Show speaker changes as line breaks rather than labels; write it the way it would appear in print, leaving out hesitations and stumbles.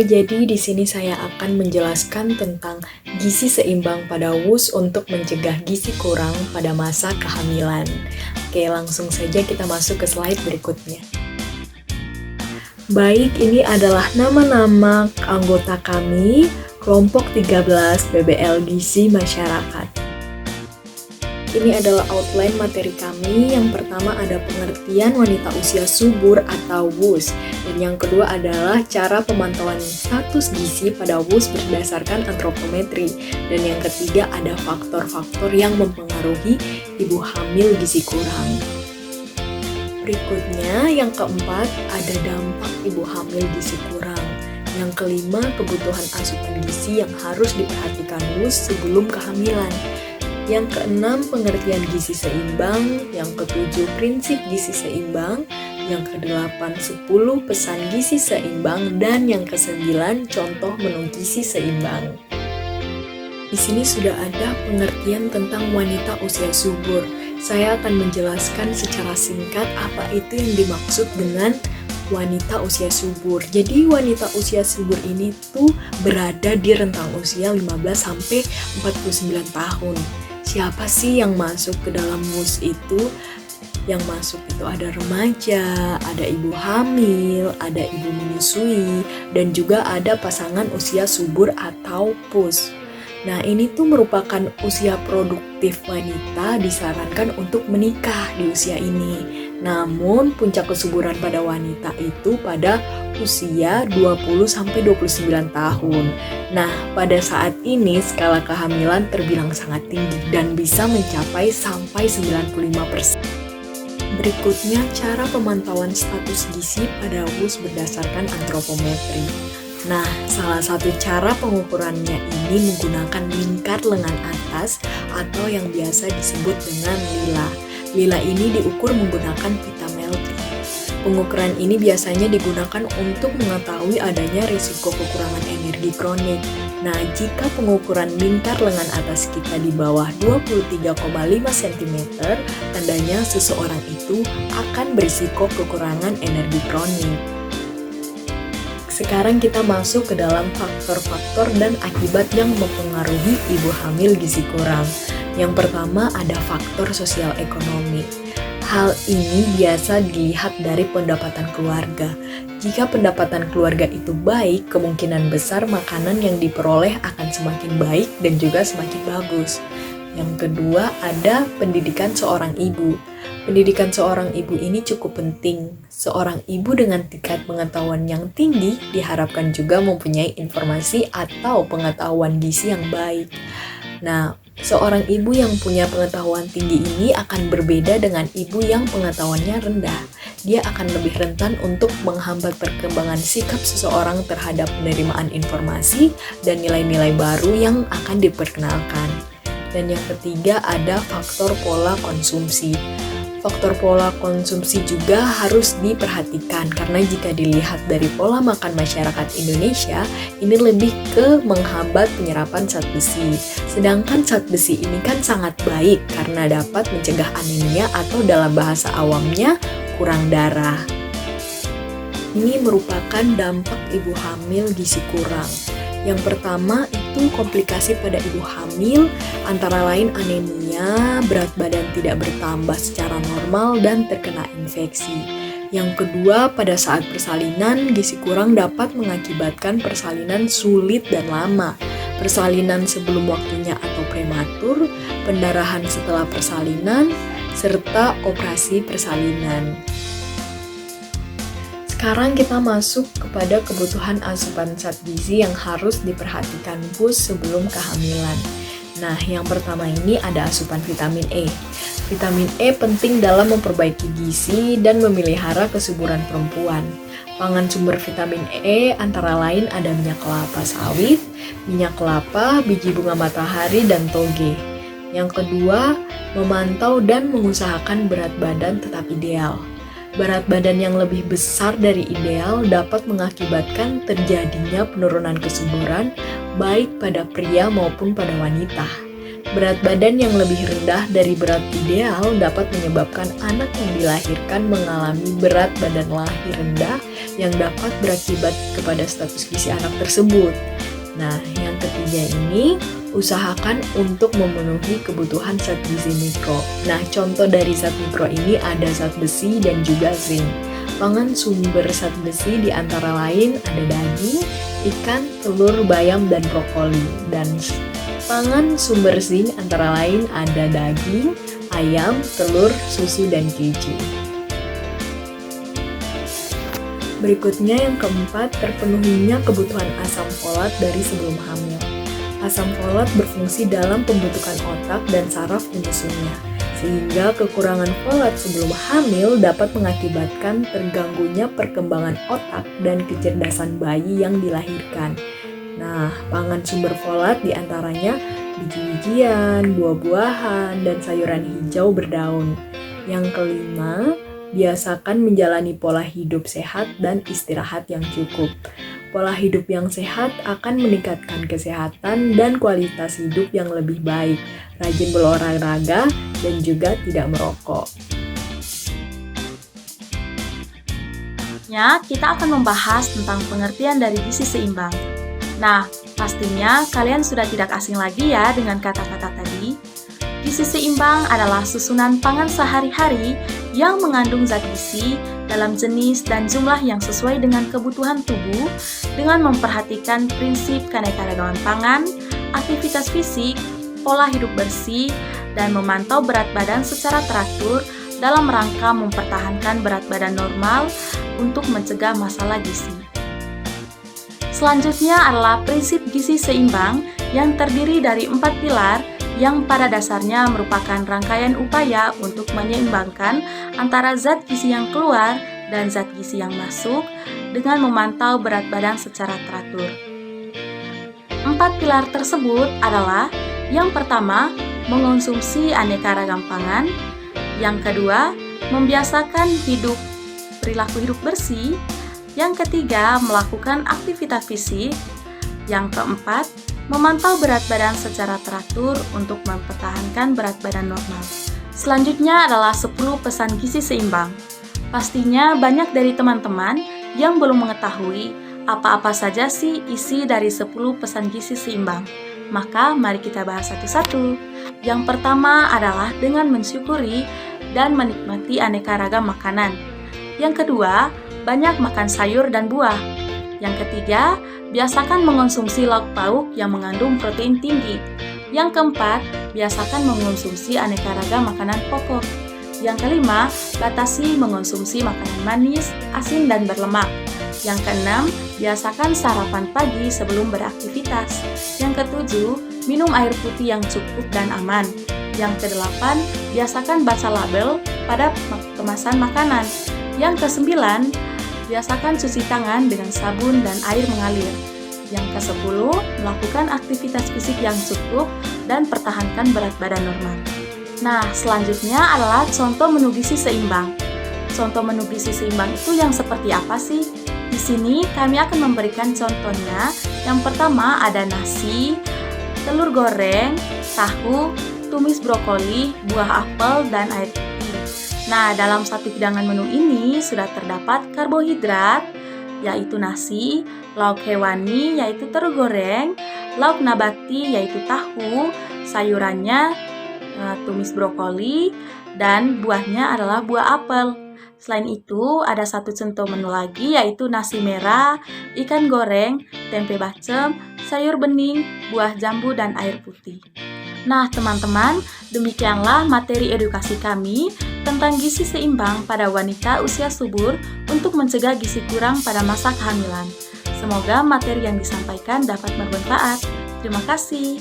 jadi di sini saya akan menjelaskan tentang gizi seimbang pada WUS untuk mencegah gizi kurang pada masa kehamilan. Oke, langsung saja kita masuk ke slide berikutnya. Baik, ini adalah nama-nama anggota kami, kelompok 13 BBL Gizi Masyarakat. Ini adalah outline materi kami. Yang pertama ada pengertian wanita usia subur atau WUS. Dan yang kedua adalah cara pemantauan status gizi pada WUS berdasarkan antropometri. Dan yang ketiga ada faktor-faktor yang mempengaruhi ibu hamil gizi kurang. Berikutnya yang keempat ada dampak ibu hamil gizi kurang. Yang kelima kebutuhan asupan gizi yang harus diperhatikan WUS sebelum kehamilan. Yang keenam, pengertian gizi seimbang. Yang ketujuh, prinsip gizi seimbang. Yang kedelapan, 10 pesan gizi seimbang. Dan yang kesembilan, contoh menu gizi seimbang. Di sini sudah ada pengertian tentang wanita usia subur. Saya akan menjelaskan secara singkat apa itu yang dimaksud dengan wanita usia subur. Jadi wanita usia subur ini tuh berada di rentang usia 15 sampai 49 tahun. Siapa sih yang masuk ke dalam WUS itu? Yang masuk itu ada remaja, ada ibu hamil, ada ibu menyusui, dan juga ada pasangan usia subur atau PUS. Nah, ini tuh merupakan usia produktif wanita disarankan untuk menikah di usia ini. Namun, puncak kesuburan pada wanita itu pada usia 20-29 tahun. Nah, pada saat ini skala kehamilan terbilang sangat tinggi dan bisa mencapai sampai 95%. Berikutnya, cara pemantauan status gizi pada WUS berdasarkan antropometri. Nah, salah satu cara pengukurannya ini menggunakan lingkar lengan atas atau yang biasa disebut dengan lila. Lila ini diukur menggunakan pitameltri. Pengukuran ini biasanya digunakan untuk mengetahui adanya risiko kekurangan energi kronik. Nah, jika pengukuran lingkar lengan atas kita di bawah 23,5 cm, tandanya seseorang itu akan berisiko kekurangan energi kronik. Sekarang kita masuk ke dalam faktor-faktor dan akibat yang mempengaruhi ibu hamil gizi kurang. Yang pertama ada faktor sosial ekonomi. Hal ini biasa dilihat dari pendapatan keluarga. Jika pendapatan keluarga itu baik, kemungkinan besar makanan yang diperoleh akan semakin baik dan juga semakin bagus. Yang kedua ada pendidikan seorang ibu. Pendidikan seorang ibu ini cukup penting. Seorang ibu dengan tingkat pengetahuan yang tinggi diharapkan juga mempunyai informasi atau pengetahuan gizi yang baik. Nah, seorang ibu yang punya pengetahuan tinggi ini akan berbeda dengan ibu yang pengetahuannya rendah. Dia akan lebih rentan untuk menghambat perkembangan sikap seseorang terhadap penerimaan informasi dan nilai-nilai baru yang akan diperkenalkan. Dan yang ketiga ada faktor pola konsumsi. Faktor pola konsumsi juga harus diperhatikan karena jika dilihat dari pola makan masyarakat Indonesia, ini lebih ke menghambat penyerapan zat besi. Sedangkan zat besi ini kan sangat baik karena dapat mencegah anemia atau dalam bahasa awamnya kurang darah. Ini merupakan dampak ibu hamil gizi kurang. Yang pertama itu komplikasi pada ibu hamil, antara lain anemia, berat badan tidak bertambah secara normal, dan terkena infeksi. Yang kedua, pada saat persalinan, gizi kurang dapat mengakibatkan persalinan sulit dan lama, persalinan sebelum waktunya atau prematur, pendarahan setelah persalinan, serta operasi persalinan. Sekarang kita masuk kepada kebutuhan asupan zat gizi yang harus diperhatikan WUS sebelum kehamilan. Nah, yang pertama ini ada asupan vitamin E. Vitamin E penting dalam memperbaiki gizi dan memelihara kesuburan perempuan. Pangan sumber vitamin E antara lain ada minyak kelapa sawit, minyak kelapa, biji bunga matahari, dan toge. Yang kedua, memantau dan mengusahakan berat badan tetap ideal. Berat badan yang lebih besar dari ideal dapat mengakibatkan terjadinya penurunan kesuburan baik pada pria maupun pada wanita. Berat badan yang lebih rendah dari berat ideal dapat menyebabkan anak yang dilahirkan mengalami berat badan lahir rendah yang dapat berakibat kepada status gizi anak tersebut. Nah, yang ketiga ini, usahakan untuk memenuhi kebutuhan zat gizi mikro. Nah, contoh dari zat mikro ini ada zat besi dan juga zinc. Pangan sumber zat besi di antara lain ada daging, ikan, telur, bayam, dan brokoli. Dan pangan sumber zinc antara lain ada daging, ayam, telur, susu, dan keju. Berikutnya yang keempat, terpenuhinya kebutuhan asam folat dari sebelum hamil. Asam folat berfungsi dalam pembentukan otak dan saraf menyusunnya, sehingga kekurangan folat sebelum hamil dapat mengakibatkan terganggunya perkembangan otak dan kecerdasan bayi yang dilahirkan. Nah, pangan sumber folat diantaranya biji-bijian, buah-buahan, dan sayuran hijau berdaun. Yang kelima, biasakan menjalani pola hidup sehat dan istirahat yang cukup. Pola hidup yang sehat akan meningkatkan kesehatan dan kualitas hidup yang lebih baik, rajin berolahraga, dan juga tidak merokok.
Kita akan membahas tentang pengertian dari gizi seimbang. Nah, pastinya kalian sudah tidak asing lagi ya dengan kata-kata tadi. Gizi seimbang adalah susunan pangan sehari-hari yang mengandung zat gizi dalam jenis dan jumlah yang sesuai dengan kebutuhan tubuh dengan memperhatikan prinsip keanekaragaman pangan, aktivitas fisik, pola hidup bersih, dan memantau berat badan secara teratur dalam rangka mempertahankan berat badan normal untuk mencegah masalah gizi. Selanjutnya adalah prinsip gizi seimbang yang terdiri dari 4 pilar yang pada dasarnya merupakan rangkaian upaya untuk menyeimbangkan antara zat gizi yang keluar dan zat gizi yang masuk dengan memantau berat badan secara teratur. 4 pilar tersebut adalah yang pertama, mengonsumsi aneka ragam pangan. Yang kedua, membiasakan perilaku hidup bersih. Yang ketiga, melakukan aktivitas fisik. Yang keempat, memantau berat badan secara teratur untuk mempertahankan berat badan normal. Selanjutnya adalah 10 pesan gizi seimbang. Pastinya banyak dari teman-teman yang belum mengetahui apa-apa saja sih isi dari 10 pesan gizi seimbang. Maka mari kita bahas satu-satu. Yang pertama adalah dengan mensyukuri dan menikmati aneka ragam makanan. Yang kedua, banyak makan sayur dan buah. Yang ketiga, biasakan mengonsumsi lauk pauk yang mengandung protein tinggi. Yang keempat, biasakan mengonsumsi aneka ragam makanan pokok. Yang kelima, batasi mengonsumsi makanan manis, asin, dan berlemak. Yang keenam, biasakan sarapan pagi sebelum beraktivitas. Yang ketujuh, minum air putih yang cukup dan aman. Yang kedelapan, biasakan baca label pada kemasan makanan. Yang kesembilan, biasakan cuci tangan dengan sabun dan air mengalir. Yang ke-10, melakukan aktivitas fisik yang cukup dan pertahankan berat badan normal. Nah, selanjutnya adalah contoh menu gizi seimbang. Contoh menu gizi seimbang itu yang seperti apa sih? Di sini kami akan memberikan contohnya. Yang pertama ada nasi, telur goreng, tahu, tumis brokoli, buah apel, dan air putih. Nah, dalam satu hidangan menu ini sudah terdapat karbohidrat, yaitu nasi, lauk hewani, yaitu telur goreng, lauk nabati, yaitu tahu, sayurannya, tumis brokoli, dan buahnya adalah buah apel. Selain itu, ada satu contoh menu lagi, yaitu nasi merah, ikan goreng, tempe bacem, sayur bening, buah jambu, dan air putih. Nah, teman-teman, demikianlah materi edukasi kami tentang gizi seimbang pada wanita usia subur untuk mencegah gizi kurang pada masa kehamilan. Semoga materi yang disampaikan dapat bermanfaat. Terima kasih.